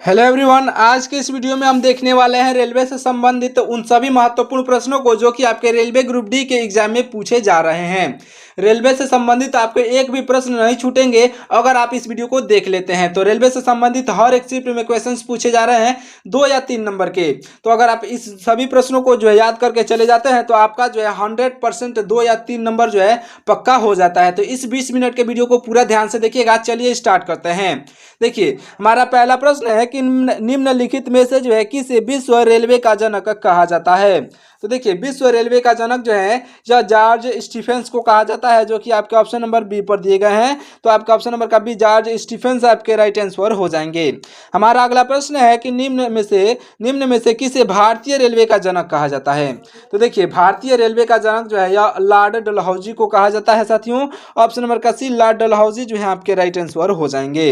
Hello everyone, आज के इस वीडियो में हम देखने वाले हैं रेलवे से संबंधित उन सभी महत्वपूर्ण प्रश्नों को जो कि आपके रेलवे ग्रुप डी के एग्जाम में पूछे जा रहे हैं। रेलवे से संबंधित आपके एक भी प्रश्न नहीं छूटेंगे अगर आप इस वीडियो को देख लेते हैं। तो रेलवे से संबंधित हर एक शिफ्ट में क्वेश्चंस पूछे जा रहे हैं 2 या 3 नंबर के। तो अगर आप इस सभी प्रश्नों को जो है याद करके चले जाते हैं तो आपका जो है 100% 2 या 3 नंबर जो है पक्का हो जाता है। तो इस 20 मिनट के वीडियो को पूरा ध्यान से देखिएगा। चलिए स्टार्ट करते हैं। देखिए, हमारा पहला प्रश्न है कि निम्नलिखित में से जो है किसे विश्व रेलवे का जनक कहा जाता है। तो देखिए, विश्व रेलवे का जनक जो है यह जॉर्ज स्टीफेंस को कहा जाता है, जो कि आपके ऑप्शन नंबर बी पर दिए गए हैं। तो आपका ऑप्शन नंबर का बी जॉर्ज स्टीफेंस आपके राइट आंसर हो जाएंगे। हमारा अगला प्रश्न है कि निम्न में से किसे भारतीय रेलवे का जनक कहा जाता है। तो देखिए, भारतीय रेलवे का जनक जो है यह लॉर्ड डलहौजी को कहा जाता है साथियों। ऑप्शन नंबर का सी लॉर्ड डलहौजी जो है आपके राइट आंसर हो जाएंगे।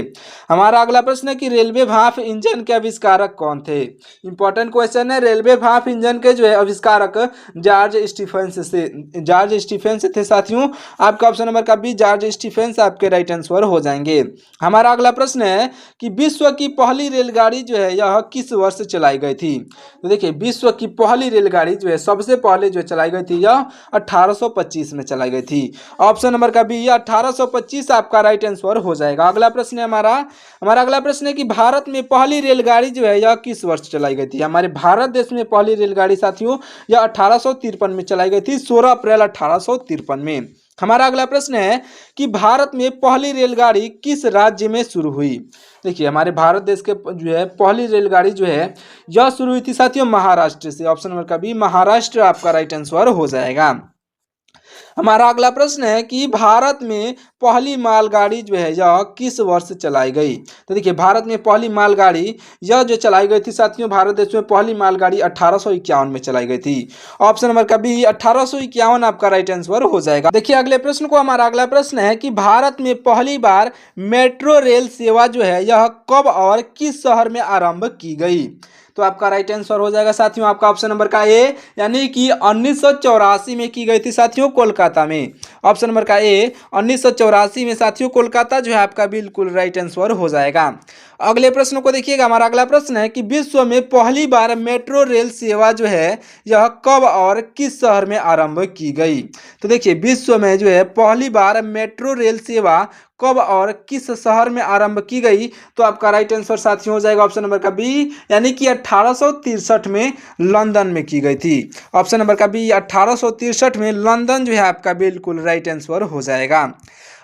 हमारा अगला प्रश्न है कि रेलवे भाप इंजन के आविष्कारक कौन थे। इंपॉर्टेंट क्वेश्चन है। रेलवे भाप इंजन के जो है आविष्कारक जॉर्ज स्टीफेंस थे साथियों। आपका ऑप्शन नंबर का बी जॉर्ज स्टीफेंस आपके राइट आंसर हो जाएंगे। हमारा अगला प्रश्न है कि विश्व की पहली रेलगाड़ी जो है यह किस वर्ष चलाई गई थी। तो देखिए, विश्व की पहली रेलगाड़ी जो है सबसे पहले जो चलाई गई थी यह 1825 में चलाई गई थी। ऑप्शन नंबर का बी 1825 आपका राइट आंसर हो जाएगा। अगला प्रश्न है हमारा अगला प्रश्न है कि भारत में पहली रेलगाड़ी जो है यह किस वर्ष चलाई गई थी। हमारे भारत देश में पहली रेलगाड़ी साथियों यह 1853 में चलाई गई थी, 16 अप्रैल 1853 में। हमारा अगला प्रश्न है कि भारत में पहली रेलगाड़ी किस राज्य में शुरू हुई। देखिए, हमारे भारत देश के जो है पहली रेलगाड़ी जो है यह शुरू हुई थी साथियों महाराष्ट्र से। ऑप्शन नंबर का बी महाराष्ट्र आपका राइट आंसर हो जाएगा। हमारा अगला प्रश्न है कि भारत में पहली मालगाड़ी जो है यह किस वर्ष चलाई गई। तो देखिए, भारत में पहली मालगाड़ी यह जो चलाई गई थी साथियों, भारत देश में पहली मालगाड़ी 1851 में चलाई गई थी। ऑप्शन नंबर का बी 1851 आपका राइट आंसर हो जाएगा। देखिए, अगले प्रश्न को हमारा अगला प्रश्न है कि भारत में पहली बार मेट्रो रेल सेवा जो है यह कब और किस शहर में आरंभ की गई। तो आपका राइट आंसर हो जाएगा साथियों आपका ऑप्शन नंबर का ए, यानी कि 1984 में की गई थी साथियों कोलकाता में। ऑप्शन नंबर का ए 1984 में साथियों कोलकाता जो है आपका बिल्कुल राइट आंसर हो जाएगा। अगले प्रश्न को देखिएगा। हमारा अगला प्रश्न है कि विश्व में पहली बार मेट्रो रेल सेवा जो है यह कब और किस शहर में आरंभ की गई। तो देखिए, विश्व में जो है पहली बार मेट्रो रेल सेवा कब और किस शहर में आरंभ की गई। तो आपका राइट आंसर साथियों हो जाएगा ऑप्शन नंबर का बी, यानी कि 1863 में लंदन में की गई थी। ऑप्शन नंबर का बी 1863 में लंदन जो है आपका बिल्कुल राइट आंसर हो जाएगा।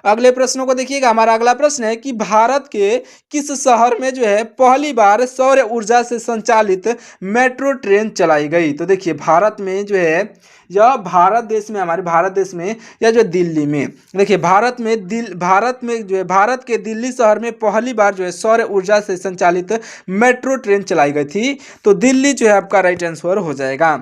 अगले प्रश्नों को देखिएगा। हमारा अगला प्रश्न है कि भारत के किस शहर में जो है पहली बार सौर ऊर्जा से संचालित मेट्रो ट्रेन चलाई गई। तो देखिए, भारत में जो है यह भारत देश में, हमारे भारत देश में या जो दिल्ली में, देखिए भारत में जो है भारत के दिल्ली शहर में पहली बार जो है सौर ऊर्जा से संचालित मेट्रो ट्रेन चलाई गई थी। तो दिल्ली जो है आपका राइट आंसर हो जाएगा।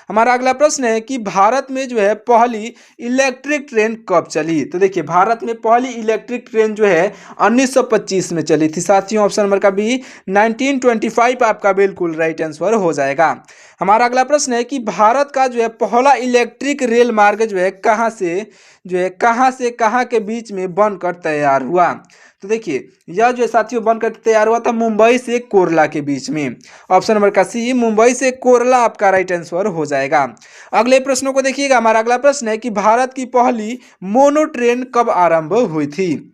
हमारा अगला प्रश्न है कि भारत में जो है पहली इलेक्ट्रिक ट्रेन कब चली। तो देखिए, भारत में पहली इलेक्ट्रिक ट्रेन जो है 1925 में चली थी साथियों। ऑप्शन नंबर का बी 1925 आपका बिल्कुल राइट आंसर हो जाएगा। हमारा अगला प्रश्न है कि भारत का जो है पहला इलेक्ट्रिक रेल मार्ग जो है कहाँ से कहाँ के बीच में बनकर तैयार हुआ। तो देखिए, यह जो साथियों बनकर तैयार हुआ था मुंबई से कोरला के बीच में। ऑप्शन नंबर का सी मुंबई से कोरला आपका राइट आंसर हो जाएगा। अगले प्रश्नों को देखिएगा। हमारा अगला प्रश्न है कि भारत की पहली मोनो ट्रेन कब आरंभ हुई थी।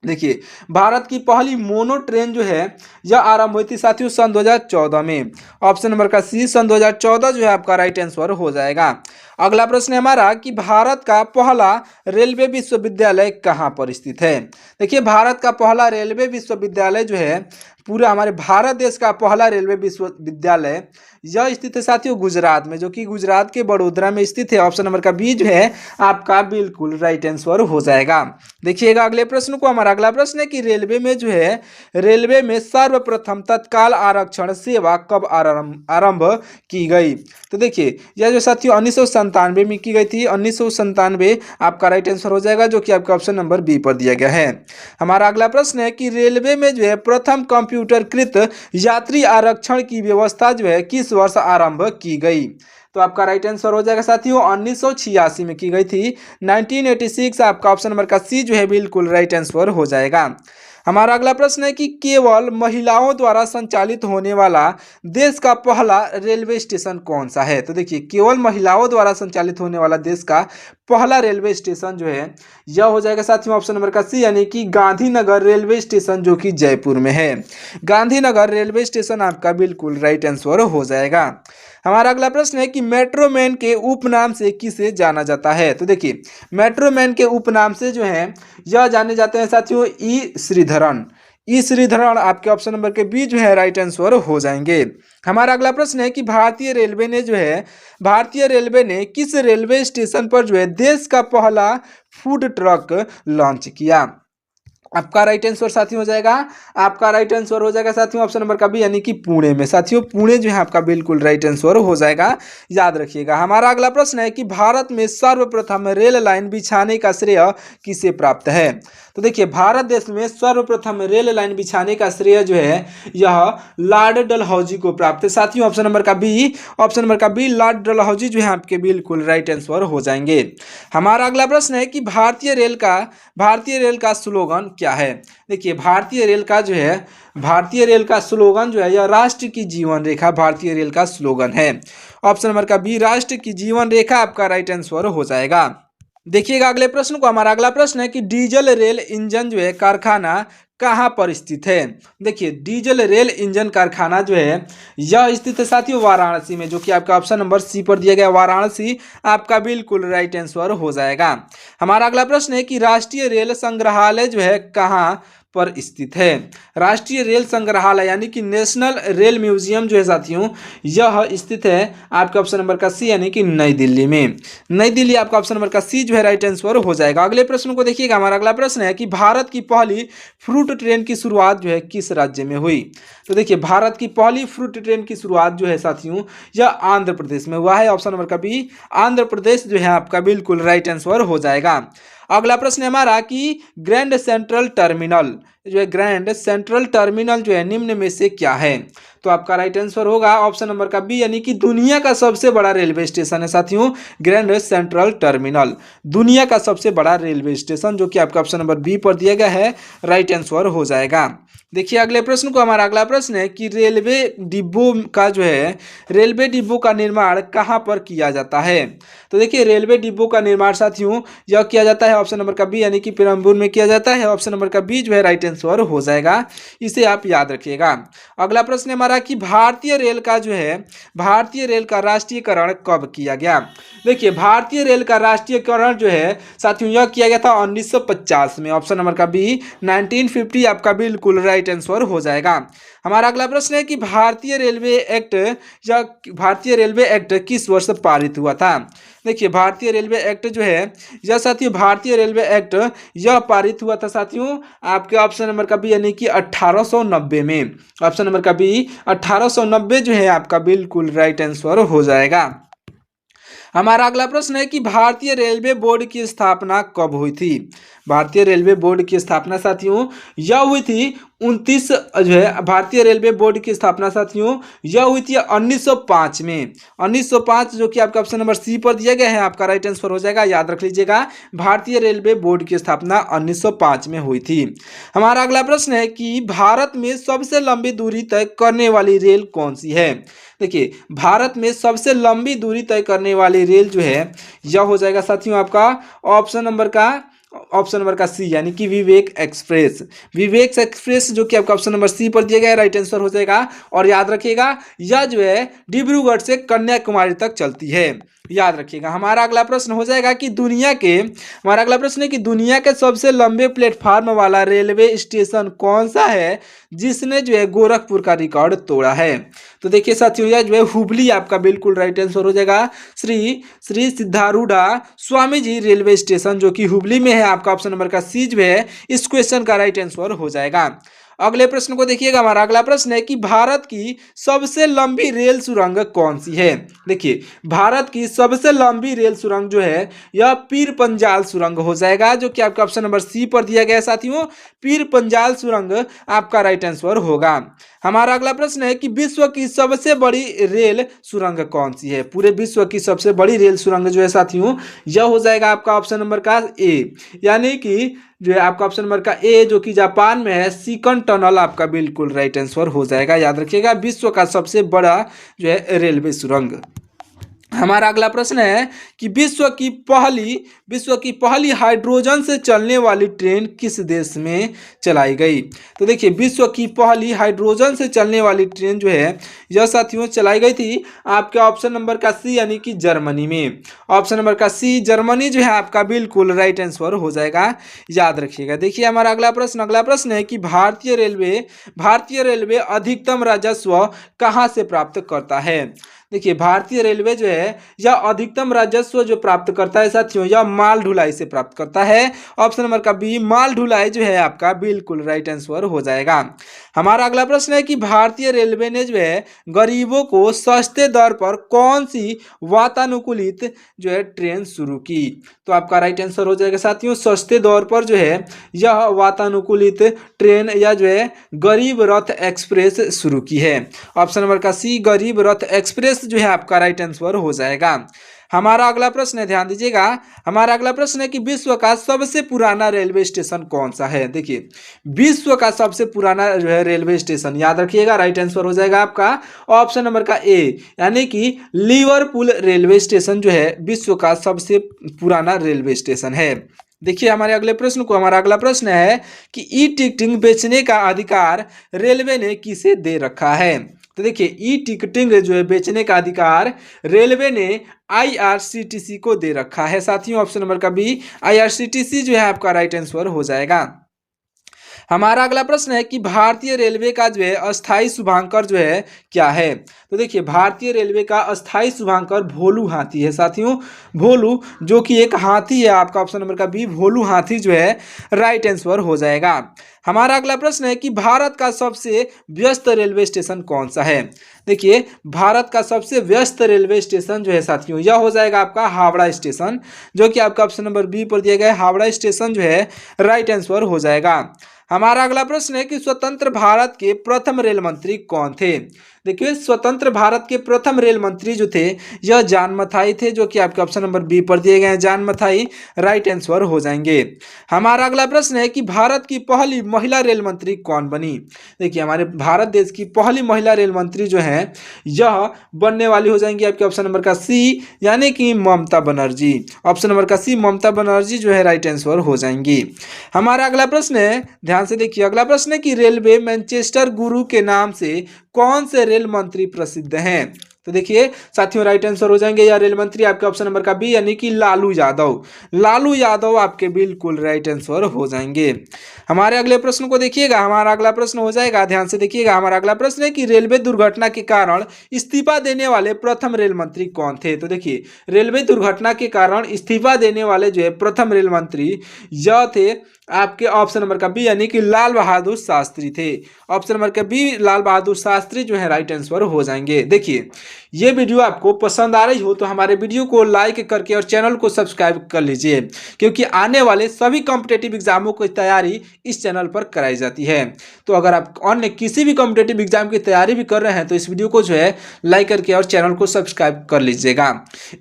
देखिए, भारत की पहली मोनो ट्रेन जो है यह आरंभ हुई थी साथियों सन 2014 में। ऑप्शन नंबर का सी सन 2014 जो है आपका राइट आंसर हो जाएगा। अगला प्रश्न है हमारा कि भारत का पहला रेलवे विश्वविद्यालय कहाँ पर स्थित है। देखिए, भारत का पहला रेलवे विश्वविद्यालय जो है पूरा हमारे भारत देश का पहला रेलवे विश्वविद्यालय यह स्थित है साथियों गुजरात में, जो कि गुजरात के बड़ोदरा में स्थित है। ऑप्शन नंबर का बी जो है आपका बिल्कुल राइट आंसर हो जाएगा। देखिएगा अगले प्रश्न को। हमारा अगला प्रश्न है कि रेलवे में सर्वप्रथम तत्काल आरक्षण सेवा कब आरंभ की गई। तो देखिए, यह जो साथियों 1997 में की गई थी। 1997 आपका राइट आंसर हो जाएगा, जो कि आपका ऑप्शन नंबर बी पर दिया गया है। हमारा अगला प्रश्न है कि रेलवे में जो है प्रथम कंप्यूटरकृत यात्री आरक्षण की व्यवस्था जो है किस वर्ष आरंभ की गई। तो आपका राइट आंसर हो जाएगा साथियों 1986 में की गई थी। 1986 आपका ऑप्शन नंबर का सी जो है बिल्कुल राइट आंसर हो जाएगा। हमारा अगला प्रश्न है कि केवल महिलाओं द्वारा संचालित होने वाला देश का पहला रेलवे स्टेशन कौन सा है? तो देखिए, केवल महिलाओं द्वारा संचालित होने वाला देश का पहला रेलवे स्टेशन जो है यह हो जाएगा साथियों ऑप्शन नंबर का सी, यानी कि गांधीनगर रेलवे स्टेशन, जो कि जयपुर में है। गांधीनगर रेलवे स्टेशन आपका बिल्कुल राइट आंसर हो जाएगा। हमारा अगला प्रश्न है कि मेट्रो मैन के उपनाम से किसे जाना जाता है? तो देखिए, मेट्रो मैन के उपनाम से जो है यह जाने जाते हैं साथियों ई श्रीधरन। ई श्रीधरन आपके ऑप्शन नंबर के बी जो है राइट आंसर हो जाएंगे। हमारा अगला प्रश्न है कि भारतीय रेलवे ने किस रेलवे स्टेशन पर जो है देश का पहला फूड ट्रक लॉन्च किया? आपका राइट आंसर साथियों हो जाएगा, आपका राइट आंसर हो जाएगा साथियों ऑप्शन नंबर का बी, यानी कि पुणे में। साथियों पुणे जो है आपका बिल्कुल राइट आंसर हो जाएगा, याद रखिएगा। हमारा अगला प्रश्न है कि भारत में सर्वप्रथम रेल लाइन बिछाने का श्रेय किसे प्राप्त है? तो देखिए, भारत देश में सर्वप्रथम रेल लाइन बिछाने का श्रेय जो है यह लॉर्ड डलहौजी को प्राप्त है। साथियों ऑप्शन नंबर का बी लॉर्ड डलहौजी जो है आपके बिल्कुल राइट आंसर हो जाएंगे। हमारा अगला प्रश्न है कि भारतीय रेल का स्लोगन क्या है? देखिए, भारतीय रेल का स्लोगन जो है यह राष्ट्र की जीवन रेखा भारतीय रेल का स्लोगन है। ऑप्शन नंबर का बी राष्ट्र की जीवन रेखा आपका राइट आंसर हो जाएगा। देखिएगा अगले प्रश्न को। हमारा अगला प्रश्न है कि डीजल रेल इंजन जो है कारखाना कहाँ पर स्थित है? देखिए, डीजल रेल इंजन कारखाना जो है यह स्थित है साथियों वाराणसी में, जो कि आपका ऑप्शन नंबर सी पर दिया गया वाराणसी आपका बिल्कुल राइट आंसर हो जाएगा। हमारा अगला प्रश्न है कि राष्ट्रीय रेल संग्रहालय जो है कहाँ पर स्थित है? राष्ट्रीय रेल संग्रहालय यानी कि नेशनल रेल म्यूजियम जो है साथियों यह स्थित है आपका ऑप्शन नंबर का सी, यानी कि नई दिल्ली में। नई दिल्ली आपका ऑप्शन नंबर का सी जो है राइट आंसर हो जाएगा। अगले प्रश्न को देखिएगा। हमारा अगला प्रश्न है कि भारत की पहली फ्रूट ट्रेन की शुरुआत जो है किस राज्य में हुई? तो देखिए, भारत की पहली फ्रूट ट्रेन की शुरुआत जो है साथियों यह आंध्र प्रदेश में हुआ है। ऑप्शन नंबर का बी आंध्र प्रदेश जो है आपका बिल्कुल राइट आंसर हो जाएगा। अगला प्रश्न है हमारा कि ग्रैंड सेंट्रल टर्मिनल जो है निम्न में से क्या है? तो आपका राइट आंसर होगा ऑप्शन नंबर का बी, यानी कि दुनिया का सबसे बड़ा रेलवे स्टेशन है साथियों ग्रैंड सेंट्रल टर्मिनल, दुनिया का सबसे बड़ा रेलवे स्टेशन, जो कि आपका ऑप्शन नंबर बी पर दिया गया है, राइट आंसर हो जाएगा। देखिए अगले प्रश्न को। हमारा अगला प्रश्न है कि रेलवे डिब्बों का निर्माण कहाँ पर किया जाता है? तो देखिए, रेलवे डिब्बों का निर्माण साथियों यह किया जाता है ऑप्शन नंबर का बी, यानी कि पेरम्बूर में किया जाता है। ऑप्शन नंबर का बी जो है राइट आंसर हो जाएगा, इसे आप याद रखिएगा। अगला प्रश्न हमारा कि भारतीय रेल का राष्ट्रीयकरण कब किया गया? देखिए, भारतीय रेल का राष्ट्रीयकरण जो है साथियों यह किया गया था 1950 में। ऑप्शन नंबर का बी 1950 आपका बिल्कुल राइट आंसर हो जाएगा। हमारा अगला प्रश्न है कि भारतीय रेलवे एक्ट किस वर्ष पारित हुआ था? देखिए, भारतीय रेलवे एक्ट जो है यह साथियों भारतीय रेलवे एक्ट यह पारित हुआ था साथियों आपके ऑप्शन नंबर का बी, यानी कि 1890 में। ऑप्शन नंबर का बी 1890 जो है आपका बिल्कुल राइट आंसर हो जाएगा। हमारा अगला प्रश्न है कि भारतीय रेलवे बोर्ड की स्थापना कब हुई थी? भारतीय रेलवे बोर्ड की स्थापना साथियों यह हुई थी 29 जो है भारतीय रेलवे बोर्ड की स्थापना साथियों यह हुई थी 1905 में। 1905 जो कि आपका ऑप्शन नंबर सी पर दिया गया है, आपका राइट आंसर हो जाएगा, याद रख लीजिएगा। भारतीय रेलवे बोर्ड की स्थापना 1905 में हुई थी। हमारा अगला प्रश्न है कि भारत में सबसे लंबी दूरी तय करने वाली रेल कौन सी है? देखिए, भारत में सबसे लंबी दूरी तय करने वाली रेल जो है यह हो जाएगा साथियों आपका ऑप्शन नंबर का सी, यानी कि विवेक एक्सप्रेस जो कि आपका ऑप्शन नंबर सी पर दिया गया है, राइट आंसर हो जाएगा। और याद रखिएगा यह जो है डिब्रूगढ़ से कन्याकुमारी तक चलती है, याद रखिएगा। हमारा अगला प्रश्न हो जाएगा कि दुनिया के सबसे लंबे प्लेटफार्म वाला रेलवे स्टेशन कौन सा है जिसने जो है गोरखपुर का रिकॉर्ड तोड़ा है? तो देखिए साथियों यह जो है हुबली आपका बिल्कुल राइट आंसर हो जाएगा। श्री सिद्धारूढ़ा स्वामी जी रेलवे स्टेशन जो कि हुबली में है, आपका ऑप्शन नंबर का सी जो है इस क्वेश्चन का राइट आंसर हो जाएगा। अगले प्रश्न को देखिएगा। हमारा अगला प्रश्न है कि भारत की सबसे लंबी रेल सुरंग कौन सी है? देखिए, भारत की सबसे लंबी रेल सुरंग जो है यह पीर पंजाल सुरंग हो जाएगा, जो कि आपका ऑप्शन नंबर सी पर दिया गया है साथियों पीर पंजाल सुरंग आपका राइट आंसर होगा। हमारा अगला प्रश्न है कि विश्व की सबसे बड़ी रेल सुरंग कौन सी है? पूरे विश्व की सबसे बड़ी रेल सुरंग जो है साथियों यह हो जाएगा आपका ऑप्शन नंबर का ए, यानी कि जो है आपका ऑप्शन नंबर का ए जो कि जापान में है, सिकन टनल आपका बिल्कुल राइट आंसर हो जाएगा। याद रखिएगा, विश्व का सबसे बड़ा जो है रेलवे सुरंग। हमारा अगला प्रश्न है कि विश्व की पहली हाइड्रोजन से चलने वाली ट्रेन किस देश में चलाई गई। तो देखिए, विश्व की पहली हाइड्रोजन से चलने वाली ट्रेन जो है यह साथियों चलाई गई थी आपके ऑप्शन नंबर का सी यानी कि जर्मनी में। ऑप्शन नंबर का सी जर्मनी जो है आपका बिल्कुल राइट आंसर हो जाएगा। याद रखिएगा। देखिए हमारा अगला प्रश्न है कि भारतीय रेलवे अधिकतम राजस्व कहाँ से प्राप्त करता है। देखिए, भारतीय रेलवे जो है यह अधिकतम राजस्व जो प्राप्त करता है साथियों, यह माल ढुलाई से प्राप्त करता है। ऑप्शन नंबर का बी, माल ढुलाई जो है आपका बिल्कुल राइट आंसर हो जाएगा। हमारा अगला प्रश्न है कि भारतीय रेलवे ने जो है गरीबों को सस्ते दर पर कौन सी वातानुकूलित जो है ट्रेन शुरू की। तो आपका राइट आंसर हो जाएगा साथियों, सस्ते दर पर जो है यह वातानुकूलित ट्रेन या जो है गरीब रथ एक्सप्रेस शुरू की है। ऑप्शन नंबर का सी, गरीब रथ एक्सप्रेस जो है आपका राइट आंसर हो जाएगा। हमारा अगला प्रश्न है, ध्यान दीजिएगा, हमारा अगला प्रश्न है कि विश्व का सबसे पुराना रेलवे स्टेशन कौन सा है। देखिए, विश्व का सबसे पुराना जो है रेलवे स्टेशन, याद रखिएगा, राइट आंसर हो जाएगा आपका ऑप्शन नंबर का ए यानी कि लिवरपूल रेलवे स्टेशन जो है विश्व का सबसे पुराना रेलवे स्टेशन है। देखिए हमारे अगले प्रश्न को, हमारा अगला प्रश्न है कि ई टिकटिंग बेचने का अधिकार रेलवे ने किसे दे रखा है। तो देखिए, ई टिकटिंग जो है बेचने का अधिकार रेलवे ने आईआरसीटीसी को दे रखा है साथियों। ऑप्शन नंबर का बी, आईआरसीटीसी जो है आपका राइट आंसर हो जाएगा। हमारा अगला प्रश्न है कि भारतीय रेलवे का जो है अस्थाई शुभांकर जो है क्या है। तो देखिए, भारतीय रेलवे का अस्थाई शुभांकर भोलू हाथी है साथियों। भोलू जो कि एक हाथी है, आपका ऑप्शन नंबर का बी, भोलू हाथी जो है राइट आंसर हो जाएगा। हमारा अगला प्रश्न है कि भारत का सबसे व्यस्त रेलवे स्टेशन कौन सा है। देखिए, भारत का सबसे व्यस्त रेलवे स्टेशन जो है साथियों यह हो जाएगा आपका हावड़ा स्टेशन, जो कि आपका ऑप्शन नंबर बी पर दिया गया है। हावड़ा स्टेशन जो है राइट आंसर हो जाएगा। हमारा अगला प्रश्न है कि स्वतंत्र भारत के प्रथम रेल मंत्री कौन थे। देखिए, स्वतंत्र भारत के प्रथम रेल मंत्री जो थे यह जान मथाई थे, जो कि आपके ऑप्शन नंबर बी पर दिए गए हैं, जान मथाई राइट आंसर हो जाएंगे। हमारा अगला प्रश्न है कि भारत की पहली महिला रेल मंत्री कौन बनी। देखिए, हमारे भारत देश की पहली महिला रेल मंत्री जो है यह बनने वाली हो जाएंगी आपके ऑप्शन नंबर का सी यानी कि ममता बनर्जी। ऑप्शन नंबर का सी, ममता बनर्जी जो है राइट आंसर हो जाएंगी। हमारा अगला प्रश्न है, ध्यान से देखिए, अगला प्रश्न है कि रेलवे मैनचेस्टर गुरु के नाम से कौन से रेल मंत्री प्रसिद्ध हैं। तो देखिए साथियों, राइट आंसर हो जाएंगे या रेल मंत्री आपके ऑप्शन नंबर का बी यानी कि लालू यादव। लालू यादव आपके बिल्कुल राइट आंसर हो जाएंगे। हमारे अगले प्रश्न को देखिएगा, हमारा अगला प्रश्न हो जाएगा, ध्यान से देखिएगा, हमारा अगला प्रश्न है कि रेलवे दुर्घटना के कारण इस्तीफा देने वाले प्रथम रेल मंत्री कौन थे। तो देखिए, रेलवे दुर्घटना के कारण इस्तीफा देने वाले जो है प्रथम रेल मंत्री यह थे आपके ऑप्शन नंबर का बी यानी कि लाल बहादुर शास्त्री थे। ऑप्शन नंबर का बी, लाल बहादुर शास्त्री जो है राइट आंसर हो जाएंगे। देखिए, ये वीडियो आपको पसंद आ रही हो तो हमारे वीडियो को लाइक करके और चैनल को सब्सक्राइब कर लीजिए, क्योंकि आने वाले सभी कॉम्पिटेटिव एग्जामों की तैयारी इस चैनल पर कराई जाती है। तो अगर आप अन्य किसी भी कॉम्पिटेटिव एग्जाम की तैयारी भी कर रहे हैं तो इस वीडियो को जो है लाइक करके और चैनल को सब्सक्राइब कर लीजिएगा।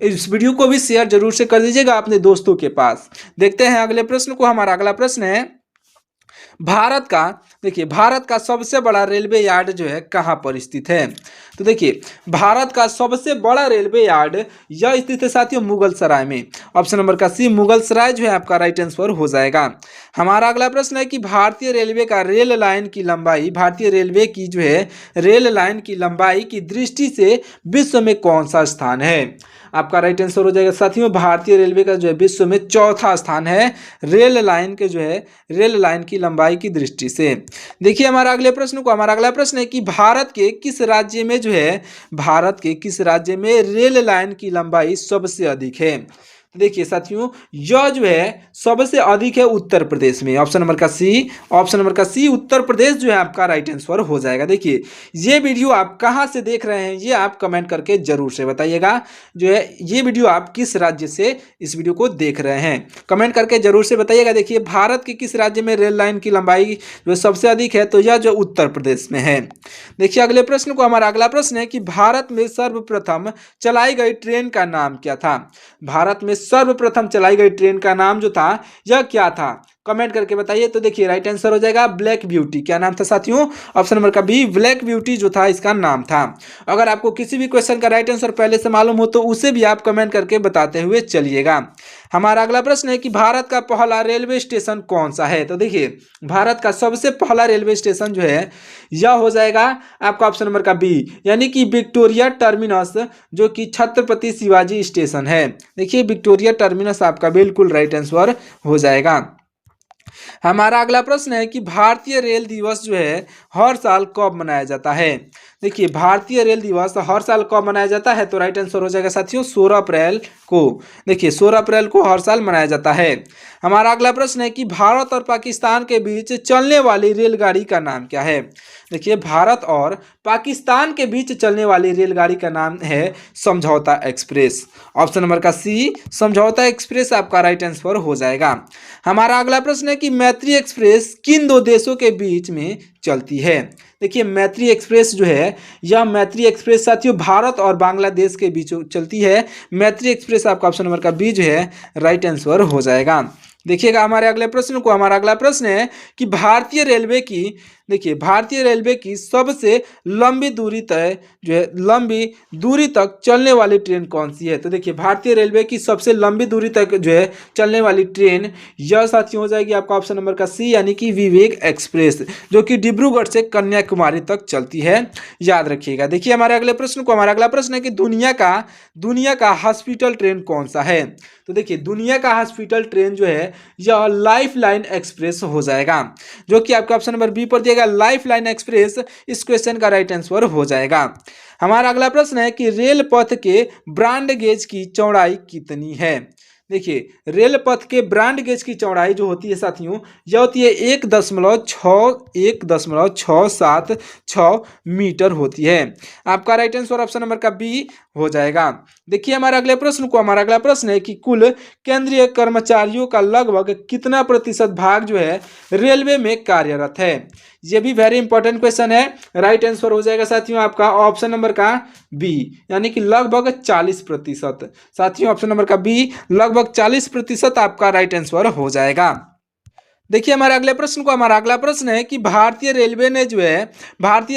इस वीडियो को भी शेयर जरूर से कर दीजिएगा अपने दोस्तों के पास। देखते हैं अगले प्रश्न को। हमारा अगला प्रश्न है, भारत का, देखिए, भारत का सबसे बड़ा रेलवे यार्ड जो है कहाँ पर स्थित है। तो देखिए, भारत का सबसे बड़ा रेलवे यार्ड यह स्थित है साथियों मुगल सराय में। ऑप्शन नंबर का सी, मुगल सराय जो है आपका राइट आंसर हो जाएगा। हमारा अगला प्रश्न है कि भारतीय रेलवे का रेल लाइन की लंबाई, भारतीय रेलवे की जो है रेल लाइन की लंबाई की दृष्टि से विश्व में कौन सा स्थान है। आपका राइट आंसर हो जाएगा साथियों, भारतीय रेलवे का जो है विश्व में चौथा स्थान है रेल लाइन के जो है रेल लाइन की लंबाई की दृष्टि से। देखिए हमारा अगले प्रश्न को, हमारा अगला प्रश्न है कि भारत के किस राज्य में जो है, भारत के किस राज्य में रेल लाइन की लंबाई सबसे अधिक है। देखिए साथियों, यह जो है सबसे अधिक है उत्तर प्रदेश में। ऑप्शन नंबर का सी, ऑप्शन नंबर का सी, उत्तर प्रदेश जो है आपका राइट आंसर हो जाएगा। देखिए, ये वीडियो आप कहां से देख रहे हैं ये आप कमेंट करके जरूर से बताइएगा। जो है ये वीडियो आप किस राज्य से इस वीडियो को देख रहे हैं, कमेंट करके जरूर से बताइएगा। देखिए, भारत के किस राज्य में रेल लाइन की लंबाई जो सबसे अधिक है, तो यह जो उत्तर प्रदेश में है। देखिए अगले प्रश्न को, हमारा अगला प्रश्न है कि भारत में सर्वप्रथम चलाई गई ट्रेन का नाम क्या था। भारत में सर्वप्रथम चलाई गई ट्रेन का नाम जो था यह क्या था। कमेंट करके बताइए। तो देखिए राइट आंसर हो जाएगा ब्लैक ब्यूटी। क्या नाम था साथियों? ऑप्शन नंबर का बी, ब्लैक ब्यूटी जो था इसका नाम था। अगर आपको किसी भी क्वेश्चन का राइट आंसर पहले से मालूम हो तो उसे भी आप कमेंट करके बताते हुए चलिएगा। हमारा अगला प्रश्न है कि भारत का पहला रेलवे स्टेशन कौन सा है? तो देखिए भारत का सबसे पहला रेलवे स्टेशन जो है यह हो जाएगा आपका ऑप्शन नंबर का बी, यानी कि विक्टोरिया टर्मिनस, जो कि छत्रपति शिवाजी स्टेशन है। देखिए विक्टोरिया टर्मिनस आपका बिल्कुल राइट आंसर हो जाएगा। हमारा अगला प्रश्न है कि भारतीय रेल दिवस जो है हर साल कब मनाया जाता है? देखिए भारतीय रेल दिवस हर साल कब मनाया जाता है? तो राइट आंसर हो जाएगा साथियों 16 अप्रैल को। देखिए 16 अप्रैल को हर साल मनाया जाता है। हमारा अगला प्रश्न है कि भारत और पाकिस्तान के बीच चलने वाली रेलगाड़ी का नाम क्या है? देखिए भारत और पाकिस्तान के बीच चलने वाली रेलगाड़ी का नाम है समझौता एक्सप्रेस। ऑप्शन नंबर का सी, समझौता एक्सप्रेस आपका राइट आंसर हो जाएगा। हमारा अगला प्रश्न है कि मैत्री एक्सप्रेस किन दो देशों के बीच में चलती है? देखिए मैत्री एक्सप्रेस जो है यह मैत्री एक्सप्रेस साथियों भारत और बांग्लादेश के बीच चलती है। मैत्री एक्सप्रेस आपका ऑप्शन नंबर का बी जो है राइट आंसर हो जाएगा। देखिएगा हमारे अगले प्रश्न को। हमारा अगला प्रश्न है कि भारतीय रेलवे की, देखिए भारतीय रेलवे की सबसे लंबी दूरी तय जो है लंबी दूरी तक चलने वाली ट्रेन कौन सी है? तो देखिए भारतीय रेलवे की सबसे लंबी दूरी तक जो है चलने वाली ट्रेन यह साथियों हो जाएगी आपका ऑप्शन नंबर का सी, यानी कि विवेक एक्सप्रेस, जो कि डिब्रूगढ़ से कन्याकुमारी तक चलती है। याद रखिएगा। देखिए हमारे अगले प्रश्न को। हमारा अगला प्रश्न है कि दुनिया का हॉस्पिटल ट्रेन कौन सा है? तो देखिए दुनिया का हॉस्पिटल ट्रेन जो है यह लाइफ लाइन एक्सप्रेस हो जाएगा, जो कि आपका ऑप्शन नंबर बी पर दिया गया लाइफ लाइन एक्सप्रेस इस क्वेश्चन का राइट आंसर हो जाएगा। हमारा अगला प्रश्न है कि रेल पथ के ब्रॉड गेज की चौड़ाई कितनी है? देखिए रेल पथ के ब्रॉड गेज की चौड़ाई जो होती है साथियों यह होती है 1.67666 मीटर होती है। आपका राइट आंसर ऑप्शन नंबर का बी हो जाएगा। देखिए हमारे अगले प्रश्न को। हमारा अगला प्रश्न है कि कुल केंद्रीय कर्मचारियों का लगभग कितना प्रतिशत भाग जो है रेलवे में कार्यरत है? ये भी वेरी इंपॉर्टेंट क्वेश्चन है। राइट आंसर हो जाएगा साथियों आपका ऑप्शन नंबर का बी, यानी कि लगभग 40%। साथियों ऑप्शन नंबर का बी लगभग 40% आपका राइट आंसर हो जाएगा। देखिए हमारे अगले प्रश्न को। हमारा अगला प्रश्न है कि भारतीय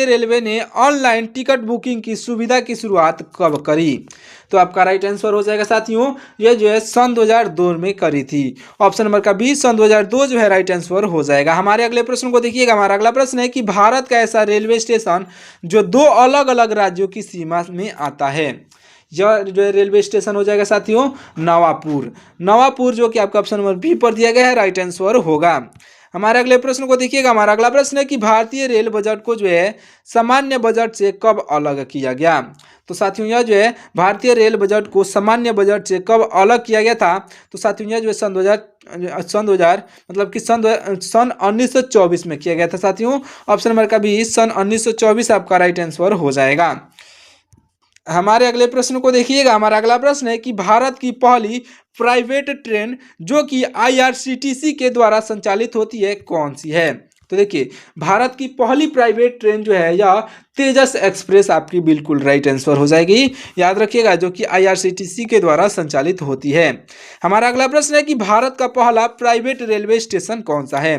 रेलवे ने ऑनलाइन टिकट बुकिंग की सुविधा की शुरुआत कब करी? तो आपका राइट आंसर हो जाएगा साथियों ये जो है सन 2002 में करी थी। ऑप्शन नंबर का बी सन 2002 जो है राइट आंसर हो जाएगा। हमारे अगले प्रश्न को देखिएगा। हमारा अगला प्रश्न है कि भारत का ऐसा रेलवे स्टेशन जो दो अलग अलग राज्यों की सीमा में आता है, यह जो है रेलवे स्टेशन हो जाएगा साथियों नवापुर, जो कि आपका ऑप्शन नंबर बी पर दिया गया है, राइट आंसर होगा। हमारे अगले प्रश्न को देखिएगा। हमारा अगला प्रश्न है कि भारतीय रेल बजट को जो है सामान्य बजट से कब अलग किया गया? तो साथियों यह जो है भारतीय रेल बजट को सामान्य बजट से कब अलग किया गया था? तो साथियों यह जो है सन 2000 मतलब कि सन 1924 में किया गया था साथियों। ऑप्शन नंबर का भी सन 1924 आपका राइट आंसर हो जाएगा। हमारे अगले प्रश्न को देखिएगा। हमारा अगला प्रश्न है कि भारत की पहली प्राइवेट ट्रेन जो कि आईआरसीटीसी के द्वारा संचालित होती है कौन सी है? तो देखिए भारत की पहली प्राइवेट ट्रेन जो है यह तेजस एक्सप्रेस आपकी बिल्कुल राइट आंसर हो जाएगी। याद रखिएगा, जो कि आईआरसीटीसी के द्वारा संचालित होती है। हमारा अगला प्रश्न है कि भारत का पहला प्राइवेट रेलवे स्टेशन कौन सा है?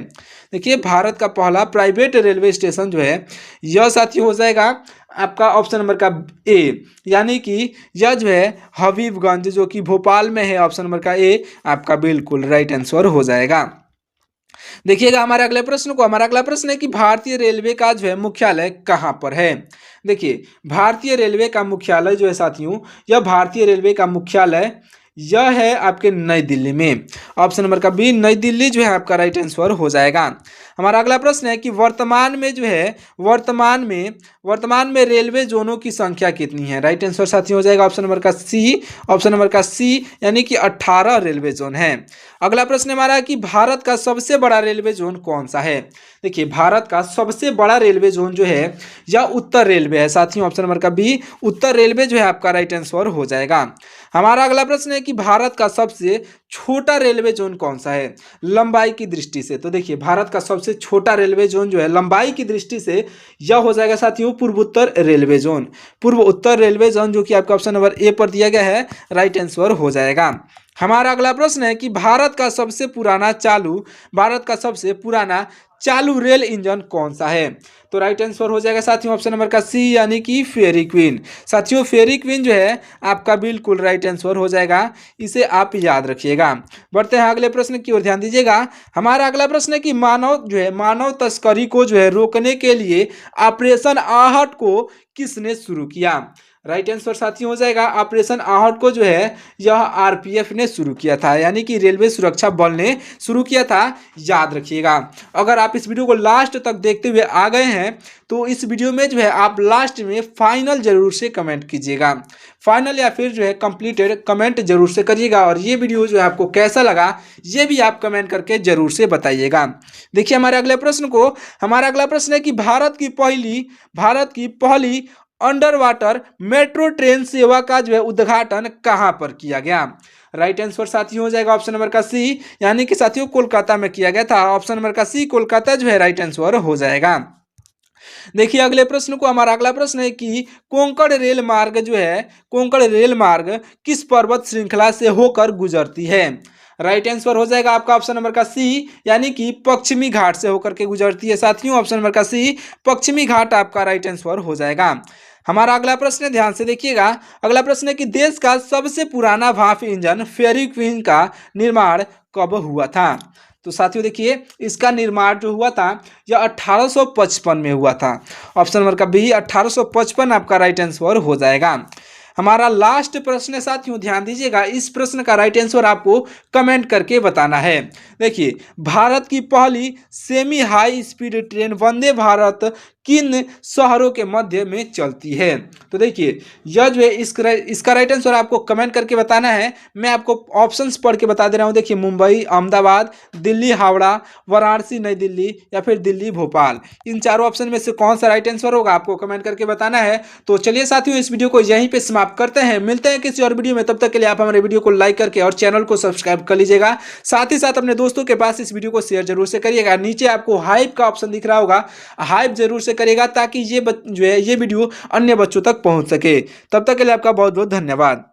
देखिए भारत का पहला प्राइवेट रेलवे स्टेशन जो है यह साथी हो जाएगा आपका ऑप्शन नंबर का ए, यानी कि यह जो है हबीबगंज, जो कि भोपाल में है। ऑप्शन नंबर का ए आपका बिल्कुल राइट आंसर हो जाएगा। देखिएगा हमारे अगले प्रश्न को। हमारा अगला प्रश्न है कि भारतीय रेलवे का जो है मुख्यालय कहाँ पर है? देखिए भारतीय रेलवे का मुख्यालय जो है साथियों यह भारतीय रेलवे का मुख्यालय यह है आपके नई दिल्ली में। ऑप्शन नंबर का बी नई दिल्ली जो है आपका राइट आंसर हो जाएगा। हमारा अगला प्रश्न है कि वर्तमान में रेलवे जोनों की संख्या कितनी है? राइट आंसर साथी हो जाएगा ऑप्शन नंबर का सी, यानी कि 18 रेलवे जोन है। अगला प्रश्न हमारा है कि भारत का सबसे बड़ा रेलवे जोन कौन सा है? देखिए भारत का सबसे बड़ा रेलवे जोन जो है यह उत्तर रेलवे है साथियों। ऑप्शन नंबर का बी उत्तर रेलवे जो है आपका राइट आंसर हो जाएगा। हमारा अगला प्रश्न है कि भारत का सबसे छोटा रेलवे जोन कौन सा है लंबाई की दृष्टि से? तो देखिए भारत का सबसे छोटा रेलवे जोन जो है लंबाई की दृष्टि से यह हो जाएगा साथियों पूर्व उत्तर रेलवे जोन, जो कि आपका ऑप्शन नंबर ए पर दिया गया है, राइट आंसर हो जाएगा। हमारा अगला प्रश्न है कि भारत का सबसे पुराना चालू रेल इंजन कौन सा है? तो राइट आंसर हो जाएगा साथियों ऑप्शन नंबर का सी, यानी कि फेरी क्वीन। साथियों फेरी क्वीन जो है आपका बिल्कुल राइट आंसर हो जाएगा, इसे आप याद रखिएगा। बढ़ते हैं अगले प्रश्न की ओर, ध्यान दीजिएगा। हमारा अगला प्रश्न है कि मानव तस्करी को जो है रोकने के लिए ऑपरेशन आहट को किसने शुरू किया? राइट आंसर साथियों हो जाएगा ऑपरेशन आहट को जो है यह आरपीएफ ने शुरू किया था, यानी कि रेलवे सुरक्षा बल ने शुरू किया था, याद रखिएगा। अगर आप इस वीडियो को लास्ट तक देखते हुए आ गए हैं तो इस वीडियो में जो है आप लास्ट में फाइनल जरूर से कमेंट कीजिएगा, फाइनल या फिर जो है कंप्लीटेड कमेंट जरूर से करिएगा। और ये वीडियो जो है आपको कैसा लगा ये भी आप कमेंट करके जरूर से बताइएगा। देखिए हमारे अगले प्रश्न को, हमारा अगला प्रश्न है कि भारत की पहली अंडर वाटर मेट्रो ट्रेन सेवा का जो है उद्घाटन कहां पर किया गया? राइट आंसर साथियों हो जाएगा ऑप्शन नंबर का सी, यानी कि साथियों कोलकाता में किया गया था। ऑप्शन नंबर का सी कोलकाता जो है राइट आंसर हो जाएगा। देखिए अगले प्रश्न को, हमारा अगला प्रश्न है कि कोंकण रेल मार्ग किस पर्वत श्रृंखला से होकर गुजरती है? राइट आंसर हो जाएगा आपका ऑप्शन नंबर का सी, यानी कि पश्चिमी घाट से होकर के गुजरती है। साथियों ऑप्शन नंबर का सी पश्चिमी घाट आपका राइट आंसर हो जाएगा। हमारा अगला प्रश्न है, ध्यान से देखिएगा। अगला प्रश्न है कि देश का सबसे पुराना भाप इंजन फेरी क्वीन का निर्माण कब हुआ था? तो साथियों देखिए इसका निर्माण जो हुआ था यह 1855 में हुआ था। ऑप्शन नंबर का बी 1855 आपका राइट आंसर हो जाएगा। हमारा लास्ट प्रश्न है साथियों, ध्यान दीजिएगा। इस प्रश्न का राइट आंसर आपको कमेंट करके बताना है। देखिए भारत की पहली semi high speed train Vande Bharat किन शहरों के मध्य में चलती है? तो देखिए यह जो है इसका राइट आंसर आपको कमेंट करके बताना है। मैं आपको ऑप्शंस पढ़ के बता दे रहा हूँ। देखिए मुंबई, अहमदाबाद, दिल्ली, हावड़ा, वाराणसी, नई दिल्ली या फिर दिल्ली, भोपाल। इन चारों ऑप्शन में से कौन सा राइट आंसर होगा आपको कमेंट करके बताना है। तो चलिए साथियों इस वीडियो को यहीं पे समाप्त करते हैं, मिलते हैं किसी और वीडियो में। तब तक के लिए आप हमारे वीडियो को लाइक करके और चैनल को सब्सक्राइब कर लीजिएगा। साथ ही साथ अपने दोस्तों के पास इस वीडियो को शेयर जरूर से करिएगा। नीचे आपको हाइप का ऑप्शन दिख रहा होगा, हाइप जरूर से करिएगा ताकि जो है ये वीडियो अन्य बच्चों तक पहुंच सके। तब तक के लिए आपका बहुत बहुत धन्यवाद।